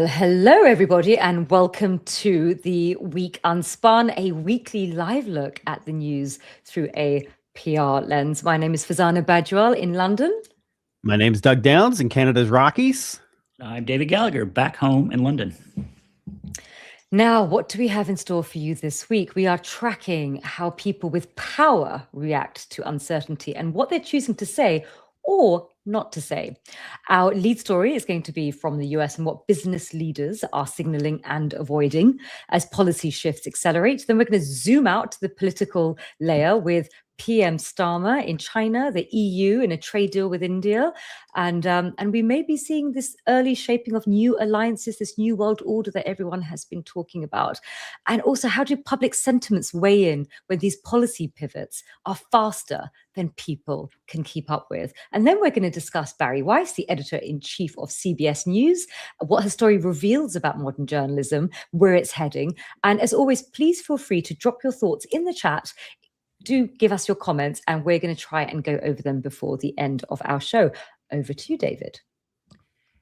Well, hello, everybody, and welcome to the Week Unspun, a weekly live look at the news through a PR lens. My name is Fazana Badwal in London. My name's Doug Downs in Canada's Rockies. I'm David Gallagher, back home in London. Now, what do we have in store for you this week? We are tracking how people with power react to uncertainty and what they're choosing to say or not to say. Our lead story is going to be from the US and what business leaders are signaling and avoiding as policy shifts accelerate. Then we're going to zoom out to the political layer with PM Starmer in China, the EU in a trade deal with India, and we may be seeing this early shaping of new alliances, this new world order that everyone has been talking about. And also, how do public sentiments weigh in when these policy pivots are faster than people can keep up with? And then we're going to discuss Barry Weiss, the editor-in-chief of CBS News, what her story reveals about modern journalism, where it's heading. And as always, please feel free to drop your thoughts in the chat. Do give us your comments, and we're going to try and go over them before the end of our show. Over to you, David.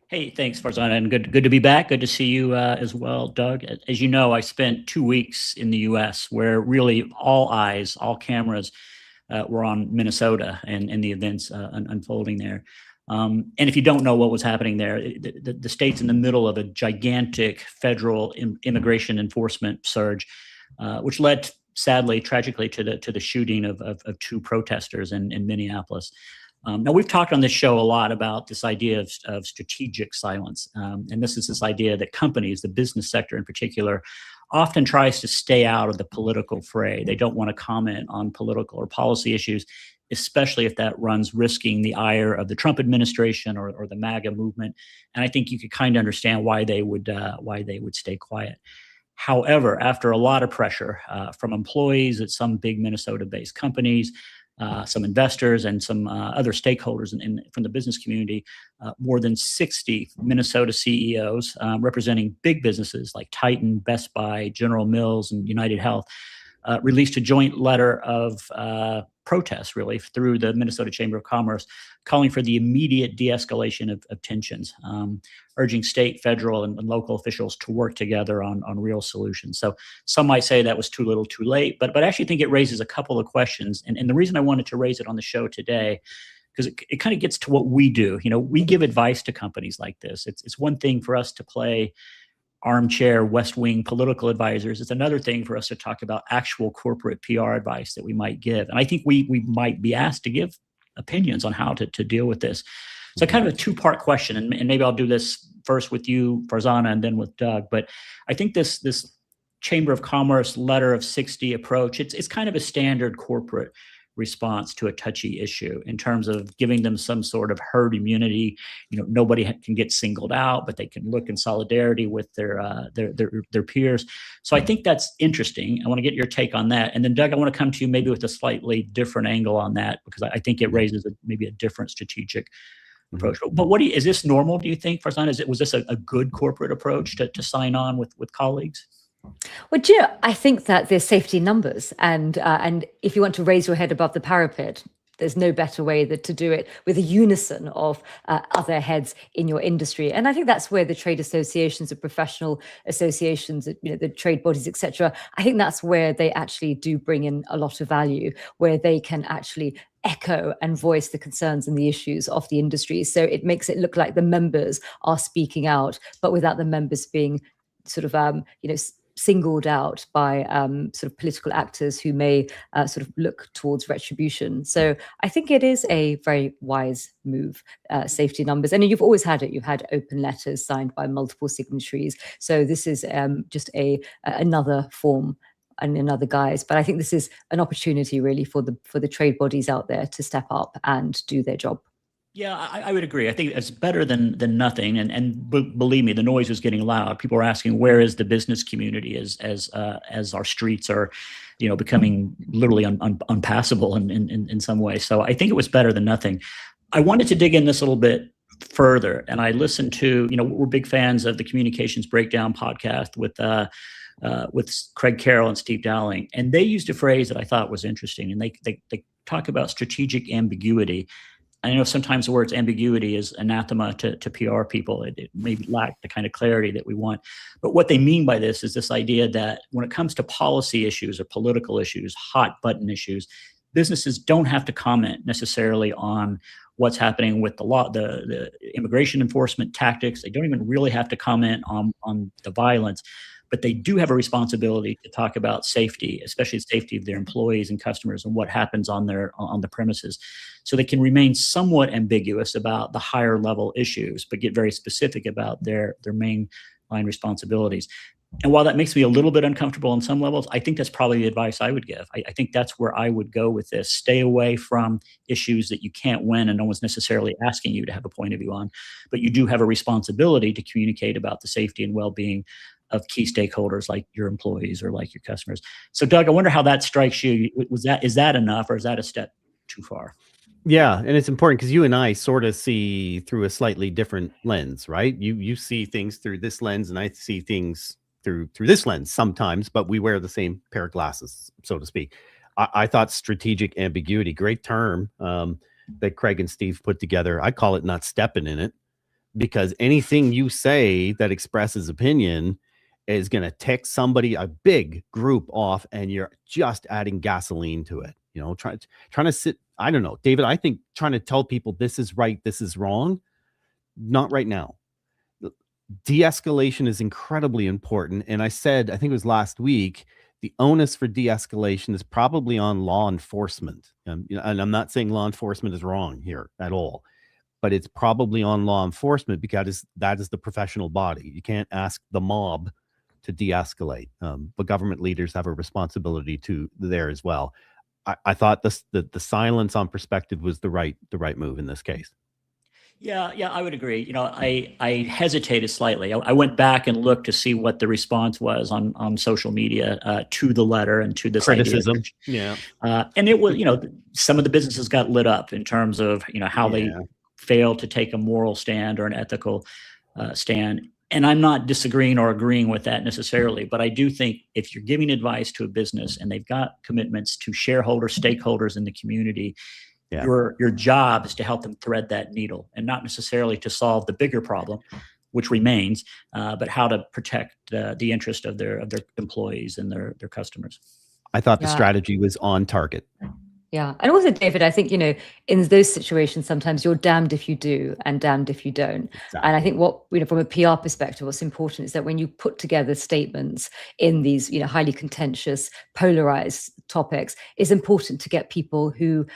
Hey, thanks, Farzana, and good to be back. Good to see you as well, Doug. As you know, I spent 2 weeks in the U.S. where really all eyes, all cameras were on Minnesota and the events unfolding there. And if you don't know what was happening there, the state's in the middle of a gigantic federal immigration enforcement surge, which led, sadly, tragically, to the shooting of two protesters in Minneapolis. Now, we've talked on this show a lot about this idea of strategic silence. And this idea that companies, the business sector in particular, often tries to stay out of the political fray. They don't want to comment on political or policy issues, especially if that runs risking the ire of the Trump administration or the MAGA movement. And I think you could kind of understand why they would stay quiet. However, after a lot of pressure from employees at some big Minnesota-based companies, some investors, and some other stakeholders from the business community, more than 60 Minnesota CEOs representing big businesses like Titan, Best Buy, General Mills, and United Health released a joint letter of protest, really, through the Minnesota Chamber of Commerce, calling for the immediate de-escalation of tensions, urging state, federal, and local officials to work together on real solutions. So some might say that was too little, too late, but I actually think it raises a couple of questions. And the reason I wanted to raise it on the show today, because it kind of gets to what we do. You know, we give advice to companies like this. It's one thing for us to play armchair West Wing political advisors. It's another thing for us to talk about actual corporate PR advice that we might give. And I think we might be asked to give opinions on how to deal with this. So kind of a two-part question, and maybe I'll do this first with you, Farzana, and then with Doug. But I think this Chamber of Commerce letter of 60 approach, it's kind of a standard corporate response to a touchy issue in terms of giving them some sort of herd immunity. You know, nobody can get singled out, but they can look in solidarity with their peers. So I think that's interesting. I want to get your take on that. And then Doug, I want to come to you maybe with a slightly different angle on that, because I think it raises maybe a different strategic approach. But is this normal, do you think, Farzana? Was this a good corporate approach to sign on with colleagues? Well, do you know, I think that there's safety in numbers, and if you want to raise your head above the parapet, there's no better way than to do it with a unison of other heads in your industry. And I think that's where the trade associations, the professional associations, you know, the trade bodies, etc. I think that's where they actually do bring in a lot of value, where they can actually echo and voice the concerns and the issues of the industry. So it makes it look like the members are speaking out, but without the members being sort of, singled out by sort of political actors who may sort of look towards retribution. So I think it is a very wise move, safety numbers. And you've always had it. You've had open letters signed by multiple signatories. So this is just another form and another guise. But I think this is an opportunity really for the trade bodies out there to step up and do their job. Yeah, I would agree. I think it's better than nothing. And believe me, the noise is getting loud. People are asking, where is the business community as our streets are, becoming literally unpassable in some way. So I think it was better than nothing. I wanted to dig in this a little bit further, and I listened to, we're big fans of the Communications Breakdown podcast with Craig Carroll and Steve Dowling, and they used a phrase that I thought was interesting, and they talk about strategic ambiguity. I know sometimes the word's ambiguity is anathema to PR people. It may lack the kind of clarity that we want. But what they mean by this is this idea that when it comes to policy issues or political issues, hot button issues, businesses don't have to comment necessarily on what's happening with the law, the immigration enforcement tactics. They don't even really have to comment on the violence, but they do have a responsibility to talk about safety, especially the safety of their employees and customers and what happens on the premises. So they can remain somewhat ambiguous about the higher level issues, but get very specific about their main line responsibilities. And while that makes me a little bit uncomfortable on some levels, I think that's probably the advice I would give. I think that's where I would go with this. Stay away from issues that you can't win and no one's necessarily asking you to have a point of view on. But you do have a responsibility to communicate about the safety and well-being of key stakeholders like your employees or like your customers. So Doug, I wonder how that strikes you. Is that enough, or is that a step too far? Yeah, and it's important because you and I sort of see through a slightly different lens, right? You see things through this lens, and I see things through this lens sometimes, but we wear the same pair of glasses, so to speak. I thought strategic ambiguity, great term that Craig and Steve put together. I call it not stepping in it, because anything you say that expresses opinion is going to tick somebody, a big group off, and you're just adding gasoline to it. You know, trying to sit, I don't know, David, I think trying to tell people this is right, this is wrong, not right now. De-escalation is incredibly important. And I said, I think it was last week, the onus for de-escalation is probably on law enforcement. And I'm not saying law enforcement is wrong here at all, but it's probably on law enforcement because that is the professional body. You can't ask the mob to de-escalate, but government leaders have a responsibility to there as well. I thought the silence on perspective was the right move in this case. Yeah, I would agree. You know, I hesitated slightly. I went back and looked to see what the response was on social media to the letter and to this criticism. Idea. Yeah, and it was, you know, some of the businesses got lit up in terms of, you know, how they failed to take a moral stand or an ethical stand. And I'm not disagreeing or agreeing with that necessarily, but I do think if you're giving advice to a business and they've got commitments to shareholders, stakeholders in the community, your job is to help them thread that needle, and not necessarily to solve the bigger problem, which remains, but how to protect the interest of their employees and their customers. I thought the strategy was on target. Yeah. And also, David, I think, you know, in those situations, sometimes you're damned if you do and damned if you don't. Exactly. And I think what, you know, from a PR perspective, what's important is that when you put together statements in these, you know, highly contentious, polarized topics, it's important to get people who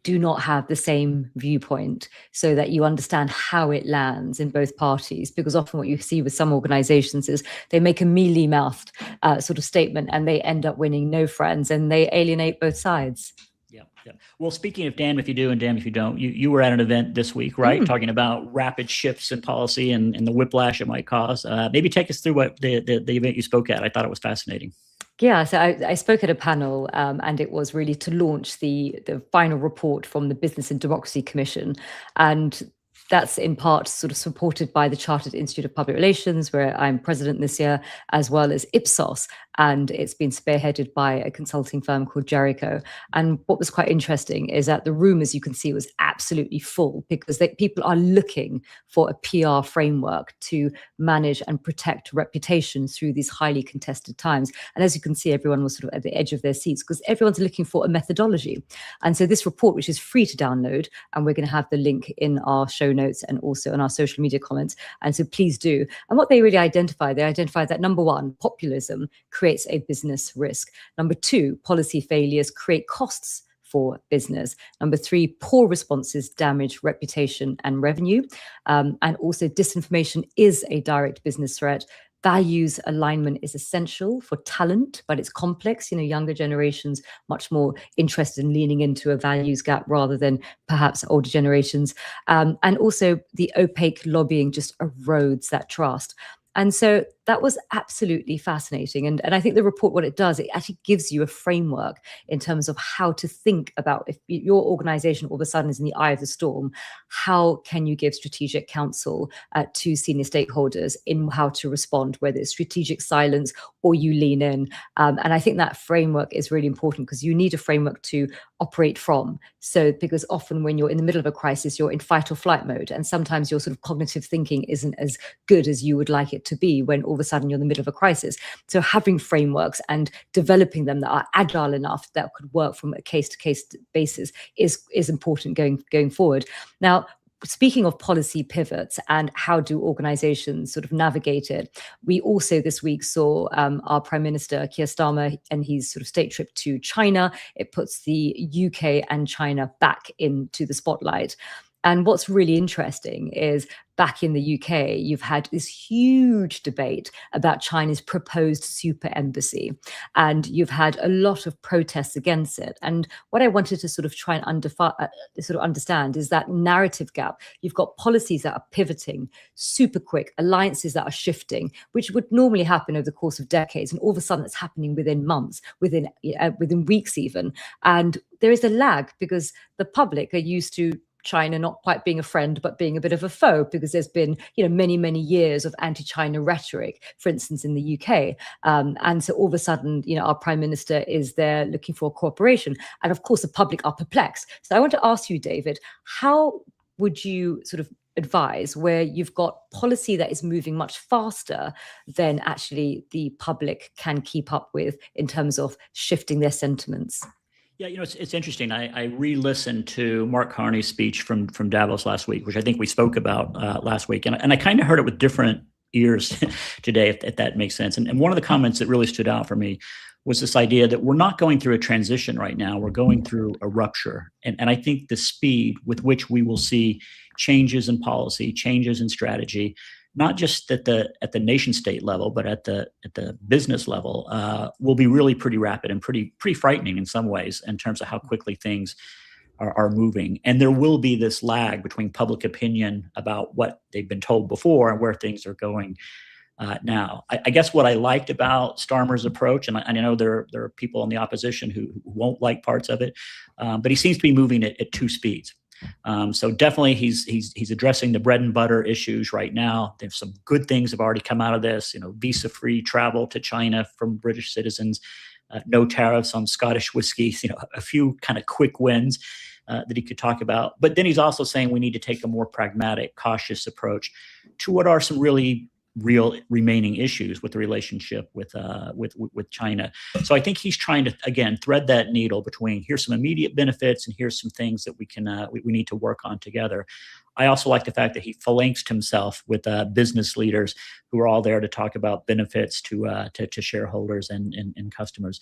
do not have the same viewpoint so that you understand how it lands in both parties. Because often what you see with some organizations is they make a mealy-mouthed sort of statement and they end up winning no friends and they alienate both sides. Yeah. Well, speaking of damn if you do and damn if you don't, you were at an event this week, right? Talking about rapid shifts in policy and the whiplash it might cause. Maybe take us through what the event you spoke at. I thought it was fascinating. Yeah, so I spoke at a panel and it was really to launch the final report from the Business and Democracy Commission. And that's in part sort of supported by the Chartered Institute of Public Relations, where I'm president this year, as well as Ipsos. And it's been spearheaded by a consulting firm called Jericho. And what was quite interesting is that the room, as you can see, was absolutely full because people are looking for a PR framework to manage and protect reputation through these highly contested times. And as you can see, everyone was sort of at the edge of their seats because everyone's looking for a methodology. And so this report, which is free to download, and we're going to have the link in our show notes and also in our social media comments. And so please do. And what they really identify that number one, populism creates a business risk. Number two, policy failures create costs for business. Number three, poor responses damage reputation and revenue. And also disinformation is a direct business threat. Values alignment is essential for talent, but it's complex. You know, younger generations much more interested in leaning into a values gap rather than perhaps older generations. And also the opaque lobbying just erodes that trust. And so that was absolutely fascinating. And I think the report, what it does, it actually gives you a framework in terms of how to think about if your organization all of a sudden is in the eye of the storm, how can you give strategic counsel to senior stakeholders in how to respond, whether it's strategic silence or you lean in. And I think that framework is really important because you need a framework to operate from. So, because often when you're in the middle of a crisis, you're in fight or flight mode. And sometimes your sort of cognitive thinking isn't as good as you would like it to be when all of a sudden you're in the middle of a crisis. So having frameworks and developing them that are agile enough that could work from a case-to-case basis is important going forward. Now, speaking of policy pivots and how do organizations sort of navigate it, we also this week saw our Prime Minister Keir Starmer and his sort of state trip to China. It puts the UK and China back into the spotlight. And what's really interesting is back in the UK, you've had this huge debate about China's proposed super embassy, and you've had a lot of protests against it. And what I wanted to sort of try and understand is that narrative gap. You've got policies that are pivoting super quick, alliances that are shifting, which would normally happen over the course of decades, and all of a sudden it's happening within months, within weeks even. And there is a lag because the public are used to China not quite being a friend, but being a bit of a foe, because there's been, many years of anti-China rhetoric, for instance, in the UK. And so all of a sudden, our Prime Minister is there looking for cooperation. And of course, the public are perplexed. So I want to ask you, David, how would you sort of advise where you've got policy that is moving much faster than actually the public can keep up with in terms of shifting their sentiments? Yeah, it's interesting. I re-listened to Mark Carney's speech from Davos last week, which I think we spoke about last week, and I kind of heard it with different ears today, if that makes sense. And one of the comments that really stood out for me was this idea that we're not going through a transition right now; we're going through a rupture. And I think the speed with which we will see changes in policy, changes in strategy, not just at the nation state level, but at the business level, will be really pretty rapid and pretty frightening in some ways in terms of how quickly things are moving. And there will be this lag between public opinion about what they've been told before and where things are going now. I guess what I liked about Starmer's approach, and I know there are people in the opposition who won't like parts of it, but he seems to be moving at two speeds. So definitely he's addressing the bread and butter issues right now. There's some good things have already come out of this, visa-free travel to China from British citizens, no tariffs on Scottish whiskey, a few kind of quick wins that he could talk about. But then he's also saying we need to take a more pragmatic, cautious approach to what are some really real remaining issues with the relationship with China. So I think he's trying to, again, thread that needle between here's some immediate benefits and here's some things that we can we need to work on together. I also like the fact that he phalanxed himself with business leaders who are all there to talk about benefits to shareholders and customers.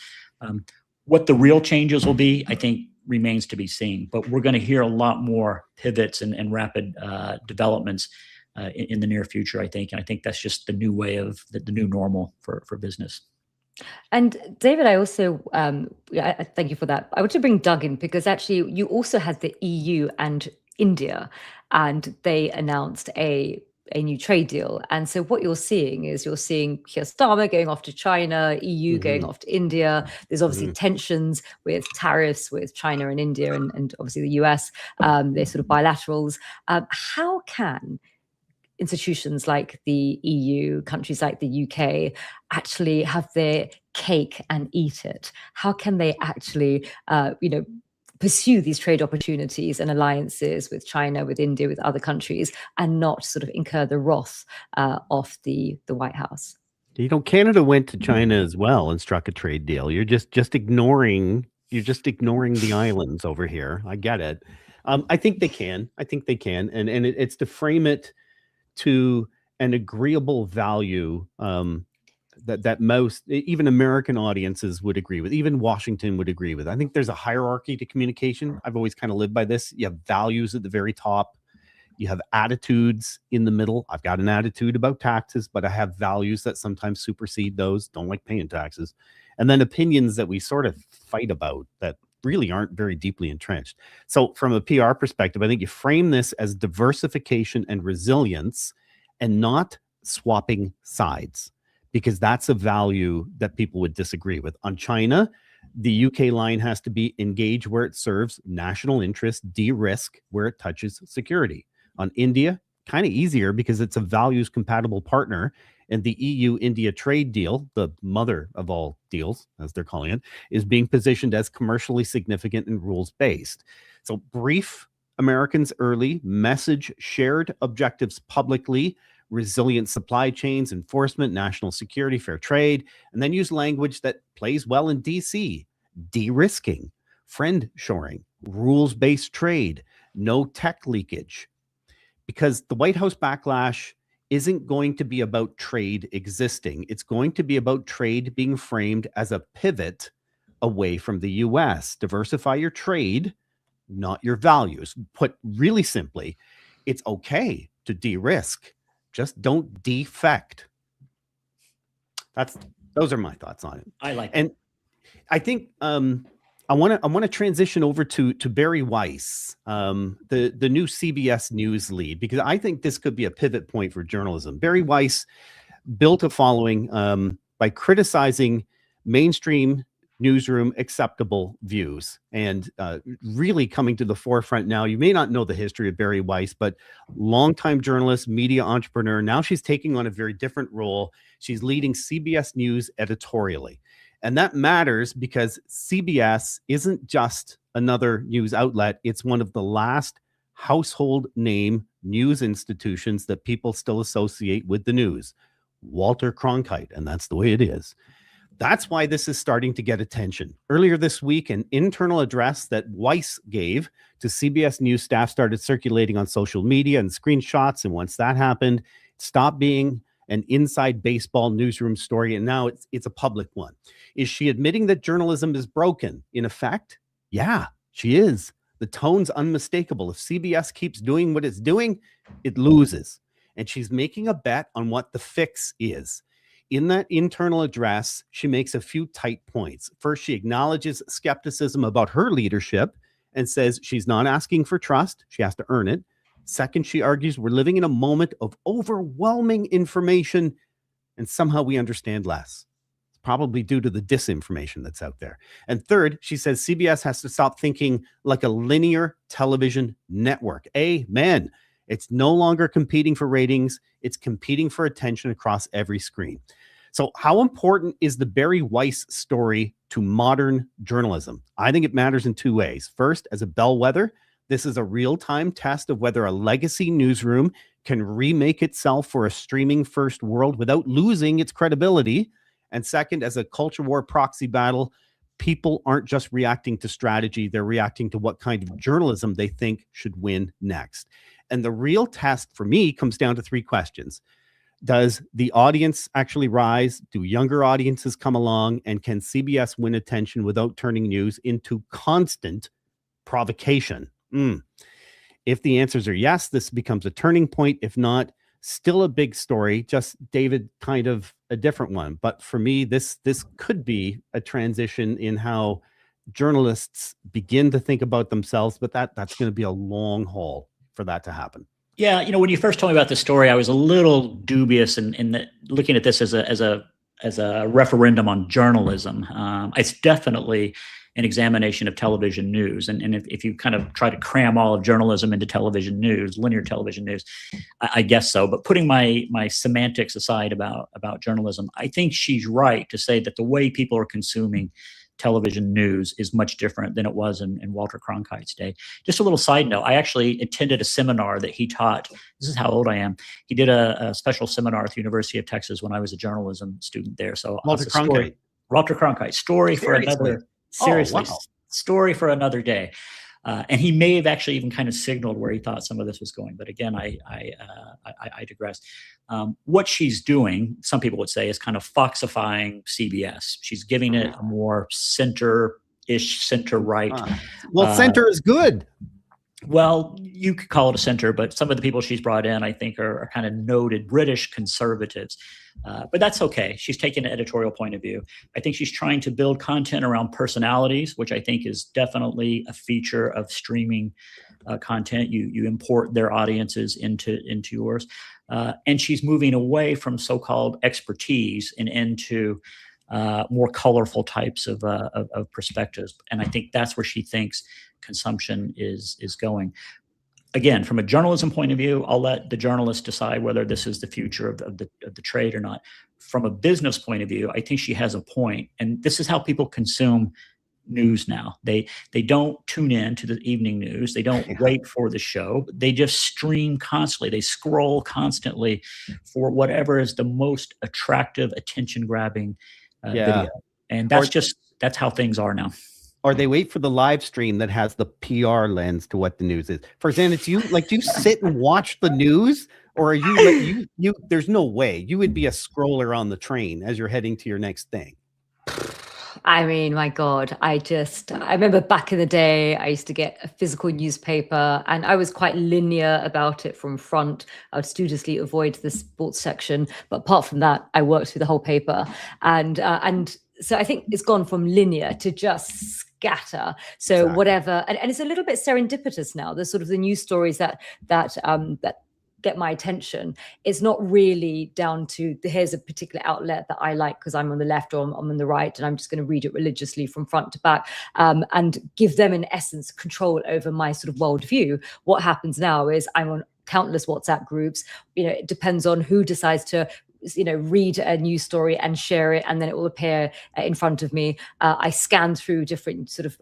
What the real changes will be, I think, remains to be seen. But we're going to hear a lot more pivots and rapid developments in the near future, I think. And I think that's just the new way of the new normal for business. And David, I also I thank you for that. I want to bring Doug in because actually you also had the EU and India, and they announced a new trade deal. And so what you're seeing Keir Starmer going off to China, EU going off to India. There's obviously tensions with tariffs with China and India and obviously the US. They're sort of bilaterals. How can institutions like the EU, countries like the UK, actually have their cake and eat it? How can they actually, pursue these trade opportunities and alliances with China, with India, with other countries, and not sort of incur the wrath of the White House? Canada went to China as well and struck a trade deal. You're just ignoring the islands over here. I get it. I think they can. And it's to frame it to an agreeable value that most, even American audiences would agree with, even Washington would agree with. I think there's a hierarchy to communication. I've always kind of lived by this. You have values at the very top. You have attitudes in the middle. I've got an attitude about taxes, but I have values that sometimes supersede those. Don't like paying taxes. And then opinions that we sort of fight about that really aren't very deeply entrenched. So from a PR perspective, I think you frame this as diversification and resilience and not swapping sides. because that's a value that people would disagree with. On China, the UK line has to be engage where it serves national interest, de-risk where it touches security. On India, kind of easier because it's a values compatible partner. And the EU-India trade deal, the mother of all deals, as they're calling it, is being positioned as commercially significant and rules-based. So brief Americans early, message shared objectives publicly, resilient supply chains, enforcement, national security, fair trade, and then use language that plays well in DC, de-risking, friend shoring, rules-based trade, no tech leakage. Because the White House backlash isn't going to be about trade existing. It's going to be about trade being framed as a pivot away from the US. Diversify your trade, not your values. Put really simply, it's okay to de-risk. Just don't defect. Those are my thoughts on it. I like and it. I think I want to transition over to Barry Weiss, the new CBS News lead, because I think this could be a pivot point for journalism. Barry Weiss built a following by criticizing mainstream newsroom acceptable views and really coming to the forefront now. You may not know the history of Barry Weiss, but longtime journalist, media entrepreneur. Now she's taking on a very different role. She's leading CBS News editorially. And that matters because CBS isn't just another news outlet. It's one of the last household name news institutions that people still associate with the news. Walter Cronkite, and that's the way it is. That's why this is starting to get attention. Earlier this week, an internal address that Weiss gave to CBS News staff started circulating on social media and screenshots. And once that happened, it stopped being an inside baseball newsroom story, and now it's a public one. Is she admitting that journalism is broken? In effect, yeah, she is. The tone's unmistakable. If CBS keeps doing what it's doing, it loses. And she's making a bet on what the fix is. In that internal address, she makes a few tight points. First, she acknowledges skepticism about her leadership and says she's not asking for trust. She has to earn it. Second, she argues we're living in a moment of overwhelming information and somehow we understand less. It's probably due to the disinformation that's out there. And third, she says CBS has to stop thinking like a linear television network. Amen. It's no longer competing for ratings. It's competing for attention across every screen. So how important is the Barry Weiss story to modern journalism? I think it matters in two ways. First, as a bellwether, this is a real-time test of whether a legacy newsroom can remake itself for a streaming-first world without losing its credibility. And second, as a culture war proxy battle, people aren't just reacting to strategy, they're reacting to what kind of journalism they think should win next. And the real test for me comes down to three questions. Does the audience actually rise? Do younger audiences come along? And can CBS win attention without turning news into constant provocation? If the answers are yes, this becomes a turning point. If not, still a big story, just David, kind of a different one. But for me, this could be a transition in how journalists begin to think about themselves, but that's going to be a long haul for that to happen. Yeah, when you first told me about the story, I was a little dubious in that looking at this as a referendum on journalism. It's definitely an examination of television news. And if you kind of try to cram all of journalism into television news, linear television news, I guess so. But putting my semantics aside about journalism, I think she's right to say that the way people are consuming television news is much different than it was in Walter Cronkite's day. Just a little side note, I actually attended a seminar that he taught. This is how old I am. He did a special seminar at the University of Texas when I was a journalism student there. So Walter Cronkite, story for another. Seriously, wow. Story for another day. And he may have actually even kind of signaled where he thought some of this was going. But again, I digress. What she's doing, some people would say, is kind of foxifying CBS. She's giving it a more center-ish, center-right. Well, center is good. Well, you could call it a center, but some of the people she's brought in, I think, are kind of noted British conservatives. But that's okay. She's taking an editorial point of view. I think she's trying to build content around personalities, which I think is definitely a feature of streaming content. You import their audiences into yours. And she's moving away from so-called expertise and into more colorful types of perspectives. And I think that's where she thinks consumption is going. Again, from a journalism point of view, I'll let the journalist decide whether this is the future of the trade or not. From a business point of view, I think she has a point, and this is how people consume news now. They don't tune in to the evening news. They don't wait for the show. They just stream constantly. They scroll constantly for whatever is the most attractive, attention-grabbing video, and that's how things are now. Or they wait for the live stream that has the PR lens to what the news is. For example, do you sit and watch the news, or are you you there's no way you would be a scroller on the train as you're heading to your next thing. I mean, my God, I remember back in the day, I used to get a physical newspaper and I was quite linear about it from front. I would studiously avoid the sports section. But apart from that, I worked through the whole paper. And so I think it's gone from linear to just scatter. So Exactly. Whatever, and it's a little bit serendipitous now. There's sort of the news stories that get my attention. It's not really down to here's a particular outlet that I like because I'm on the left or I'm on the right, and I'm just going to read it religiously from front to back, and give them in essence control over my sort of worldview. What happens now is I'm on countless WhatsApp groups. It depends on who decides to read a news story and share it, and then it will appear in front of me. I scan through different sort of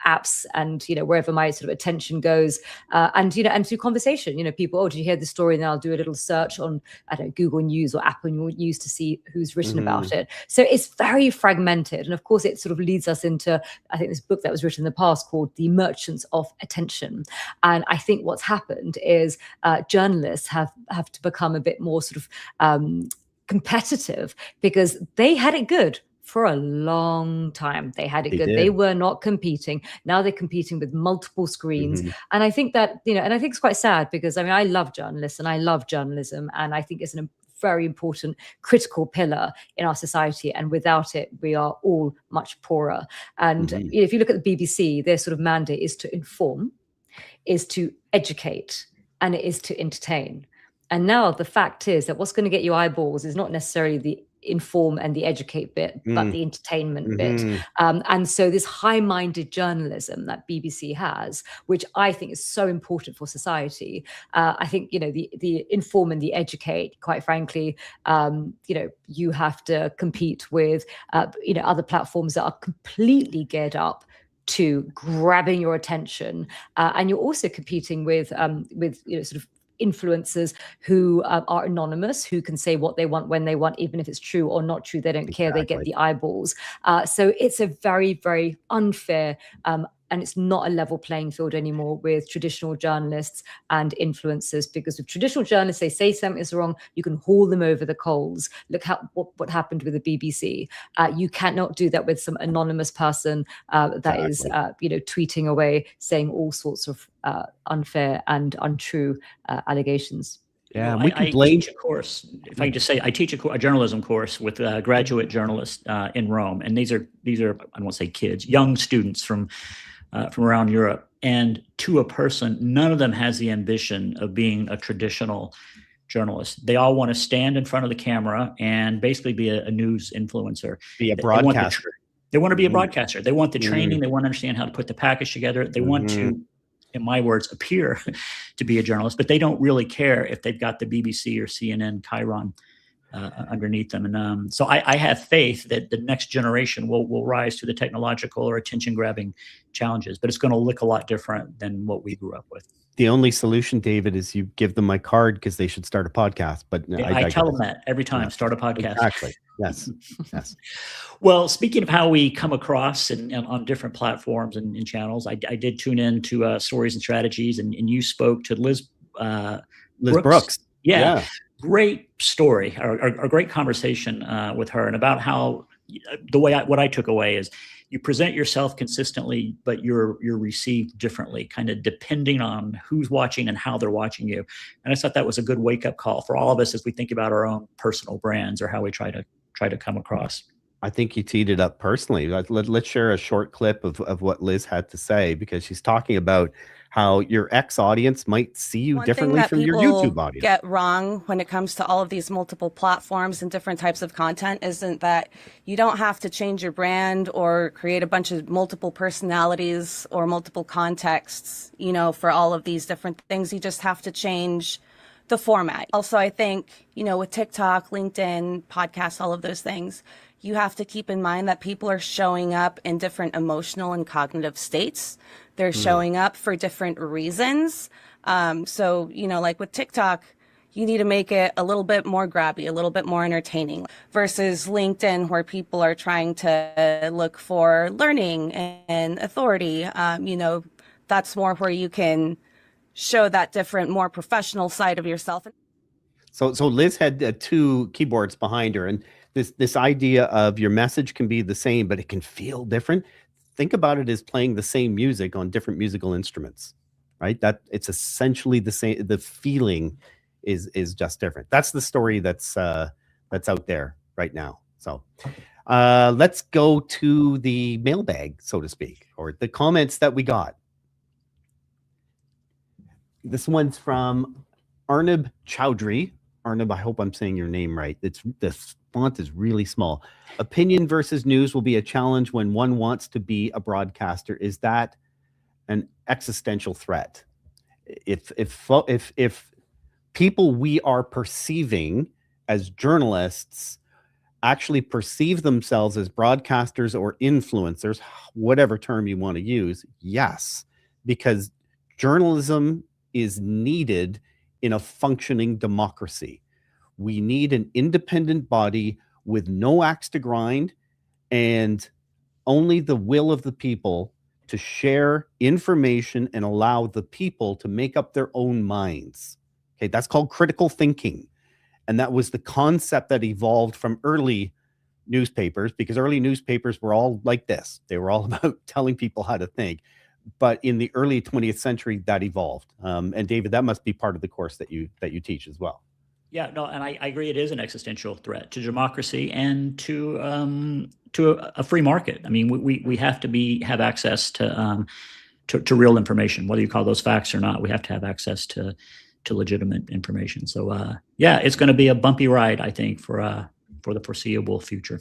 apps, and wherever my sort of attention goes, and through conversation, people, oh, did you hear the story? And then I'll do a little search on, I don't know, Google News or Apple News to see who's written about it. So it's very fragmented, and of course, it sort of leads us into, I think, this book that was written in the past called "The Merchants of Attention." And I think what's happened is journalists have to become a bit more sort of competitive, because they had it good for a long time. They had it good. They were not competing. Now they're competing with multiple screens. And I think that, and I think it's quite sad, because I love journalists and I love journalism. And I think it's a very important critical pillar in our society. And without it, we are all much poorer. And if you look at the BBC, their sort of mandate is to inform, is to educate, and it is to entertain. And now the fact is that what's going to get you eyeballs is not necessarily the inform and the educate bit, but the entertainment bit. And so this high-minded journalism that BBC has, which I think is so important for society, I think, the inform and the educate, quite frankly, you have to compete with, other platforms that are completely geared up to grabbing your attention. And you're also competing with sort of influencers who are anonymous, who can say what they want when they want, even if it's true or not true. They don't care. They get the eyeballs. So it's a very, very unfair and it's not a level playing field anymore with traditional journalists and influencers, because with traditional journalists, they say something is wrong, you can haul them over the coals. Look what happened with the BBC. You cannot do that with some anonymous person that is tweeting away, saying all sorts of unfair and untrue allegations. Yeah, I teach a course. If I can just say, I teach a journalism course with graduate journalists in Rome, and these are I don't want to say kids, young students from around Europe. And to a person, none of them has the ambition of being a traditional journalist. They all want to stand in front of the camera and basically be a news influencer, be a broadcaster. They want to be a broadcaster. They want the training. They want to understand how to put the package together. They want to, in my words, appear to be a journalist, but they don't really care if they've got the BBC or CNN chyron underneath them. And so I have faith that the next generation will rise to the technological or attention-grabbing challenges, but it's going to look a lot different than what we grew up with. The only solution, David, is you give them my card because they should start a podcast. But I tell them that every time, start a podcast. Exactly. Yes. Yes. Well, speaking of how we come across and on different platforms and channels, I did tune in to Stories and Strategies, and you spoke to Liz Brooks. Yeah. Great story, or a great conversation with her, and about how what I took away is you present yourself consistently, but you're received differently, kind of depending on who's watching and how they're watching you. And I thought that was a good wake-up call for all of us as we think about our own personal brands or how we try to come across. I think you teed it up personally. Let's share a short clip of what Liz had to say, because she's talking about how your ex audience might see you One thing differently that from your people YouTube audience. get wrong when it comes to all of these multiple platforms and different types of content isn't that you don't have to change your brand or create a bunch of multiple personalities or multiple contexts, you know, for all of these different things. You just have to change the format. Also, I think, you know, with TikTok, LinkedIn, podcasts, all of those things, you have to keep in mind that people are showing up in different emotional and cognitive states. They're showing up for different reasons. So, you know, like with TikTok, you need to make it a little bit more grabby, a little bit more entertaining versus LinkedIn, where people are trying to look for learning and authority. You know, that's more where you can show that different, more professional side of yourself. So Liz had 2 keyboards behind her, and this idea of your message can be the same, but it can feel different. Think about it as playing the same music on different musical instruments, right? That it's essentially the same. The feeling is just different. That's the story that's out there right now. So let's go to the mailbag, so to speak, or the comments that we got. This one's from Arnab Chowdhury. Arnab, I hope I'm saying your name right. The font is really small. Opinion versus news will be a challenge when one wants to be a broadcaster. Is that an existential threat? If people we are perceiving as journalists actually perceive themselves as broadcasters or influencers, whatever term you want to use, yes, because journalism is needed in a functioning democracy. We need an independent body with no axe to grind and only the will of the people to share information and allow the people to make up their own minds. Okay, that's called critical thinking. And that was the concept that evolved from early newspapers, because early newspapers were all like this. They were all about telling people how to think. But in the early 20th century, that evolved. And David, that must be part of the course that you teach as well. Yeah, no, and I agree. It is an existential threat to democracy and to a free market. I mean, we have to have access to real information, whether you call those facts or not. We have to have access to legitimate information. So yeah, it's going to be a bumpy ride, I think, for the foreseeable future.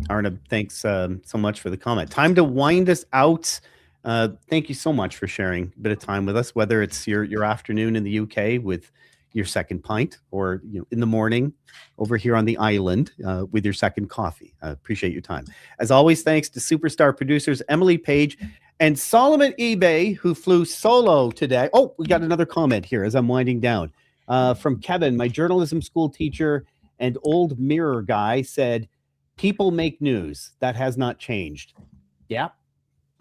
Arnab, thanks so much for the comment. Time to wind us out. Thank you so much for sharing a bit of time with us, whether it's your afternoon in the UK with your second pint, or in the morning over here on the island with your second coffee. I appreciate your time. As always, thanks to superstar producers Emily Page and Solomon eBay, who flew solo today. Oh, we got another comment here as I'm winding down from Kevin, my journalism school teacher and old Mirror guy, said, "People make news. That has not changed." Yeah,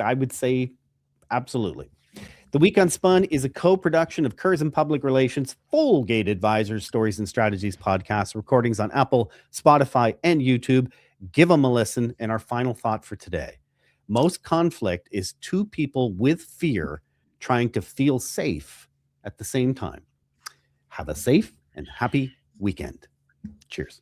I would say absolutely. The Week Unspun is a co-production of Curzon Public Relations, Full Gate Advisors, Stories and Strategies podcast, recordings on Apple, Spotify, and YouTube. Give them a listen. And our final thought for today: most conflict is 2 people with fear trying to feel safe at the same time. Have a safe and happy weekend. Cheers.